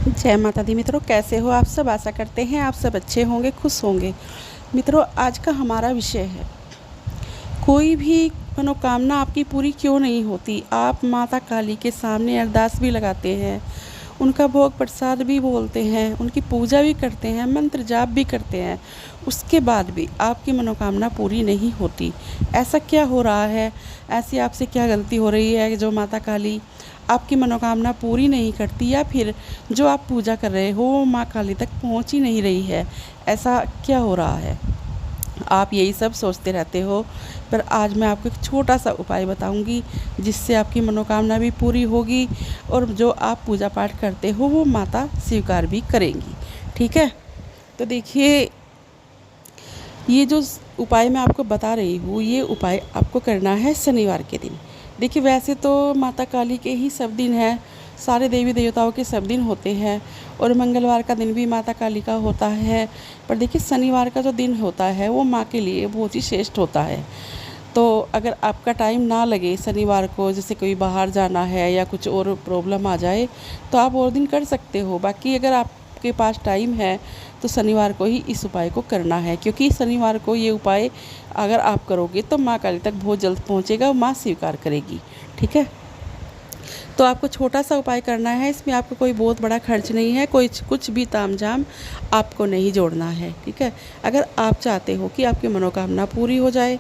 जय माता दी मित्रों, कैसे हो आप सब। आशा करते हैं आप सब अच्छे होंगे, खुश होंगे। मित्रों, आज का हमारा विषय है, कोई भी मनोकामना आपकी पूरी क्यों नहीं होती। आप माता काली के सामने अरदास भी लगाते हैं, उनका भोग प्रसाद भी बोलते हैं, उनकी पूजा भी करते हैं, मंत्र जाप भी करते हैं, उसके बाद भी आपकी मनोकामना पूरी नहीं होती। ऐसा क्या हो रहा है, ऐसी आपसे क्या गलती हो रही है जो माता काली आपकी मनोकामना पूरी नहीं करती, या फिर जो आप पूजा कर रहे हो वो माँ काली तक पहुँच ही नहीं रही है। ऐसा क्या हो रहा है, आप यही सब सोचते रहते हो। पर आज मैं आपको एक छोटा सा उपाय बताऊंगी जिससे आपकी मनोकामना भी पूरी होगी और जो आप पूजा पाठ करते हो वो माता स्वीकार भी करेंगी। ठीक है, तो देखिए, ये जो उपाय मैं आपको बता रही हूँ, ये उपाय आपको करना है शनिवार के दिन। देखिए, वैसे तो माता काली के ही सब दिन है, सारे देवी देवताओं के सब दिन होते हैं और मंगलवार का दिन भी माता काली का होता है। पर देखिए, शनिवार का जो दिन होता है वो माँ के लिए बहुत ही श्रेष्ठ होता है। तो अगर आपका टाइम ना लगे शनिवार को, जैसे कोई बाहर जाना है या कुछ और प्रॉब्लम आ जाए, तो आप और दिन कर सकते हो। बाकी अगर आपके पास टाइम है तो शनिवार को ही इस उपाय को करना है, क्योंकि शनिवार को ये उपाय अगर आप करोगे तो माँ काली तक बहुत जल्द पहुँचेगा, माँ स्वीकार करेगी। ठीक है, तो आपको छोटा सा उपाय करना है, इसमें आपको कोई बहुत बड़ा खर्च नहीं है, कोई कुछ भी तामझाम आपको नहीं जोड़ना है। ठीक है, अगर आप चाहते हो कि आपकी मनोकामना पूरी हो जाए,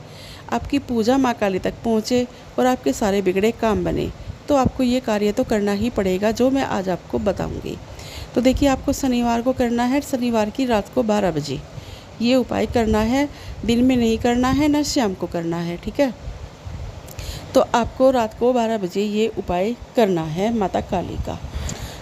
आपकी पूजा माँ काली तक पहुँचे और आपके सारे बिगड़े काम बने, तो आपको ये कार्य तो करना ही पड़ेगा जो मैं आज आपको बताऊँगी। तो देखिए, आपको शनिवार को करना है, शनिवार की रात को 12 बजे ये उपाय करना है। दिन में नहीं करना है, न शाम को करना है। ठीक है, तो आपको रात को 12 बजे ये उपाय करना है माता काली का।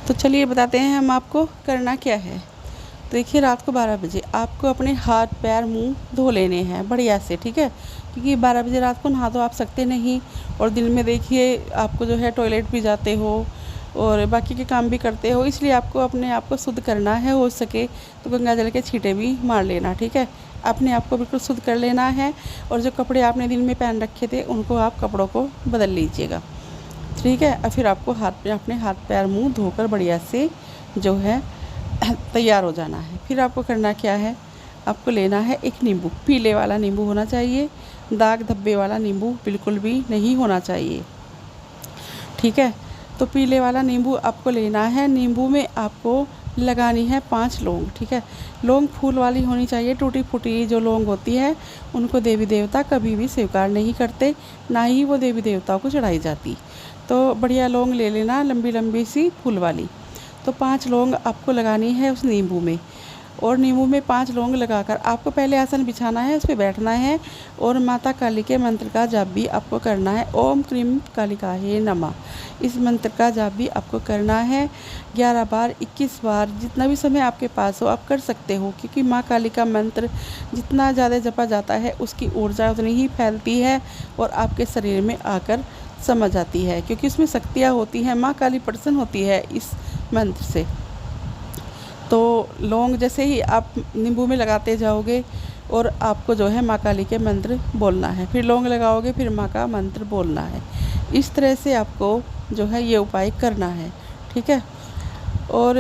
तो चलिए बताते हैं हम आपको करना क्या है। तो देखिए, रात को 12 बजे आपको अपने हाथ पैर मुंह धो लेने हैं बढ़िया से। ठीक है, क्योंकि 12 बजे रात को नहा तो आप सकते नहीं, और दिन में देखिए आपको जो है टॉयलेट भी जाते हो और बाकी के काम भी करते हो, इसलिए आपको अपने आप को शुद्ध करना है। हो सके तो गंगा जल के छींटे भी मार लेना। ठीक है, अपने आप को बिल्कुल शुद्ध कर लेना है, और जो कपड़े आपने दिन में पहन रखे थे उनको आप कपड़ों को बदल लीजिएगा। ठीक है, और फिर आपको अपने हाथ पैर मुंह धोकर बढ़िया से जो है तैयार हो जाना है। फिर आपको करना क्या है, आपको लेना है एक नींबू, पीले वाला नींबू होना चाहिए, दाग धब्बे वाला नींबू बिल्कुल भी नहीं होना चाहिए। ठीक है, तो पीले वाला नींबू आपको लेना है। नींबू में आपको लगानी है 5 लौंग। ठीक है, लौंग फूल वाली होनी चाहिए, टूटी फूटी जो लौंग होती है उनको देवी देवता कभी भी स्वीकार नहीं करते, ना ही वो देवी देवताओं को चढ़ाई जाती। तो बढ़िया लौंग ले लेना, लंबी लंबी सी फूल वाली। तो 5 लौंग आपको लगानी है उस नींबू में, और नींबू में 5 लौंग लगाकर आपको पहले आसन बिछाना है, उस पर बैठना है और माता काली के मंत्र का जाप भी आपको करना है। ओम क्रीम कालिकाहे नमः, इस मंत्र का जाप भी आपको करना है 11 बार, 21 बार, जितना भी समय आपके पास हो आप कर सकते हो। क्योंकि माँ काली का मंत्र जितना ज़्यादा जपा जाता है उसकी ऊर्जा उतनी ही फैलती है और आपके शरीर में आकर समा जाती है, क्योंकि उसमें शक्तियाँ होती हैं। माँ काली प्रसन्न होती है इस मंत्र से। तो लौंग जैसे ही आप नींबू में लगाते जाओगे और आपको जो है माँ काली के मंत्र बोलना है, फिर लौंग लगाओगे, फिर माँ का मंत्र बोलना है। इस तरह से आपको जो है ये उपाय करना है। ठीक है, और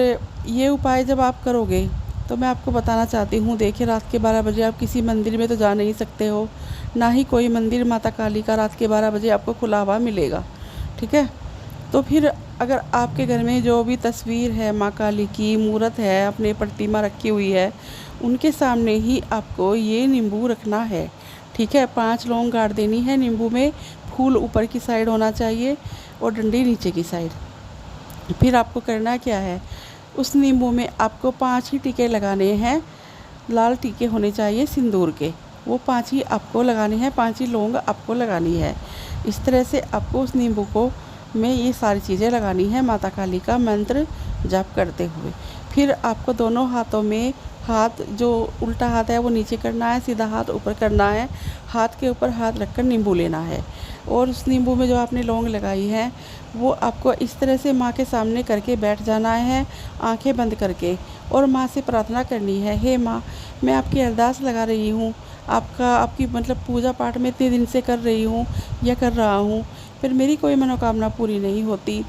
ये उपाय जब आप करोगे तो मैं आपको बताना चाहती हूँ, देखिए, रात के 12 बजे आप किसी मंदिर में तो जा नहीं सकते हो, ना ही कोई मंदिर माता काली का रात के 12 बजे आपको खुला हुआ मिलेगा। ठीक है, तो फिर अगर आपके घर में जो भी तस्वीर है माँ काली की, मूर्त है, अपने प्रतिमा रखी हुई है, उनके सामने ही आपको ये नींबू रखना है। ठीक है, 5 लौंग गाड़ देनी है नींबू में, फूल ऊपर की साइड होना चाहिए और डंडी नीचे की साइड। फिर आपको करना क्या है, उस नींबू में आपको 5 ही टीके लगाने हैं, लाल टीके होने चाहिए सिंदूर के, वो 5 ही आपको लगाने हैं, 5 ही लौंग आपको लगानी है। इस तरह से आपको उस नींबू को में ये सारी चीज़ें लगानी है माता काली का मंत्र जाप करते हुए। फिर आपको दोनों हाथों में, हाथ जो उल्टा हाथ है वो नीचे करना है, सीधा हाथ ऊपर करना है, हाथ के ऊपर हाथ रखकर नींबू लेना है, और उस नींबू में जो आपने लौंग लगाई है वो आपको इस तरह से माँ के सामने करके बैठ जाना है, आंखें बंद करके, और माँ से प्रार्थना करनी है, हे माँ, मैं आपकी अरदास लगा रही हूँ, आपकी मतलब पूजा पाठ में इतने दिन से कर रही हूँ या कर रहा हूँ, फिर मेरी कोई मनोकामना पूरी नहीं होती।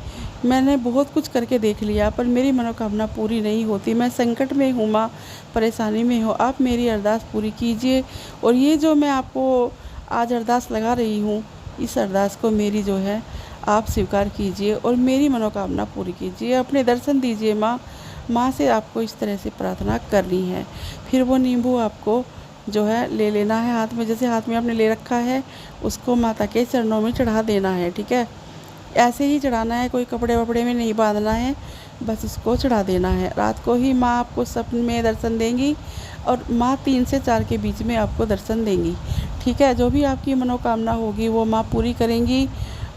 मैंने बहुत कुछ करके देख लिया पर मेरी मनोकामना पूरी नहीं होती। मैं संकट में हूँ माँ, परेशानी में हो, आप मेरी अरदास पूरी कीजिए। और ये जो मैं आपको आज अरदास लगा रही हूँ, इस अरदास को मेरी जो है आप स्वीकार कीजिए और मेरी मनोकामना पूरी कीजिए। अपने दर्शन दीजिए माँ। माँ से आपको इस तरह से प्रार्थना करनी है। फिर वो नींबू आपको जो है ले लेना है हाथ में, जैसे हाथ में आपने ले रखा है उसको माता के चरणों में चढ़ा देना है, ठीक है। ऐसे ही चढ़ाना है, कोई कपड़े वपड़े में नहीं बांधना है, बस इसको चढ़ा देना है। रात को ही माँ आपको सपने में दर्शन देंगी और माँ 3 से 4 के बीच में आपको दर्शन देंगी, ठीक है। जो भी आपकी मनोकामना होगी वो माँ पूरी करेंगी।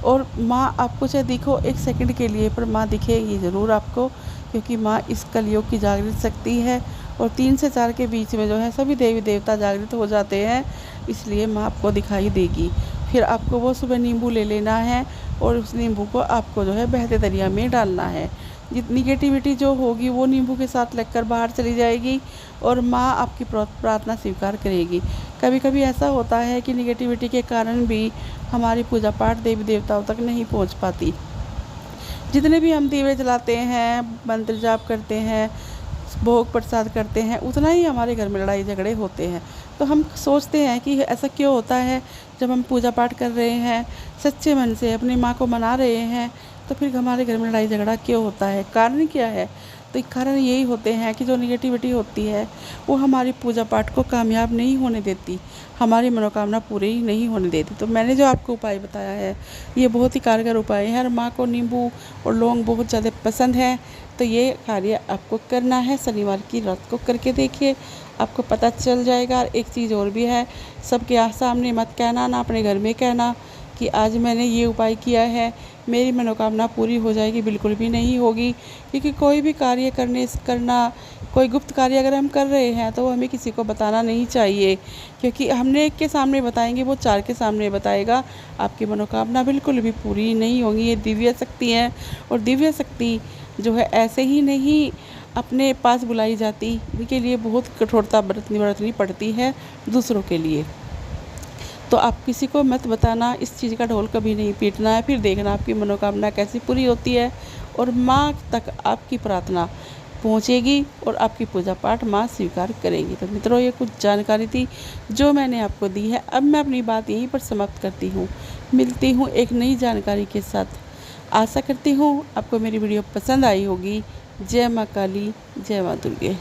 और माँ आपको चाहे दिखो 1 सेकंड के लिए, पर माँ दिखेगी ज़रूर आपको, क्योंकि माँ इस कलयुग की जागृत शक्ति है। और 3 से 4 के बीच में जो है सभी देवी देवता जागृत हो जाते हैं, इसलिए माँ आपको दिखाई देगी। फिर आपको वो सुबह नींबू ले लेना है और उस नींबू को आपको जो है बहते दरिया में डालना है। जितनी नेगेटिविटी जो होगी वो नींबू के साथ लगकर बाहर चली जाएगी और माँ आपकी प्रार्थना स्वीकार करेगी। कभी कभी ऐसा होता है कि नेगेटिविटी के कारण भी हमारी पूजा पाठ देवी देवताओं तक नहीं पहुँच पाती। जितने भी हम दीवे जलाते हैं, मंत्र जाप करते हैं, भोग प्रसाद करते हैं, उतना ही हमारे घर में लड़ाई झगड़े होते हैं। तो हम सोचते हैं कि ऐसा क्यों होता है, जब हम पूजा पाठ कर रहे हैं, सच्चे मन से अपनी माँ को मना रहे हैं, तो फिर हमारे घर में लड़ाई झगड़ा क्यों होता है, कारण क्या है। तो कारण यही होते हैं कि जो निगेटिविटी होती है वो हमारी पूजा पाठ को कामयाब नहीं होने देती, हमारी मनोकामना पूरी नहीं होने देती। तो मैंने जो आपको उपाय बताया है ये बहुत ही कारगर उपाय है। और माँ को नींबू और लौंग बहुत ज़्यादा पसंद है, तो ये कार्य आपको करना है। शनिवार की रात को करके देखिए, आपको पता चल जाएगा। और एक चीज़ और भी है, सबके सामने मत कहना, ना अपने घर में कहना कि आज मैंने ये उपाय किया है, मेरी मनोकामना पूरी हो जाएगी, बिल्कुल भी नहीं होगी। क्योंकि कोई भी कार्य करना कोई गुप्त कार्य अगर हम कर रहे हैं तो वो हमें किसी को बताना नहीं चाहिए, क्योंकि हमने एक के सामने बताएंगे वो 4 के सामने बताएगा, आपकी मनोकामना बिल्कुल भी पूरी नहीं होगी। ये दिव्य शक्ति है और दिव्य शक्ति जो है ऐसे ही नहीं अपने पास बुलाई जाती, इनके लिए बहुत कठोरता बरतनी पड़ती है दूसरों के लिए। तो आप किसी को मत बताना, इस चीज़ का ढोल कभी नहीं पीटना है। फिर देखना आपकी मनोकामना कैसी पूरी होती है और माँ तक आपकी प्रार्थना पहुँचेगी और आपकी पूजा पाठ माँ स्वीकार करेंगी। तो मित्रों, ये कुछ जानकारी थी जो मैंने आपको दी है। अब मैं अपनी बात यहीं पर समाप्त करती हूँ। मिलती हूँ एक नई जानकारी के साथ। आशा करती हूँ आपको मेरी वीडियो पसंद आई होगी। जय माँ काली, जय माँ दुर्गे।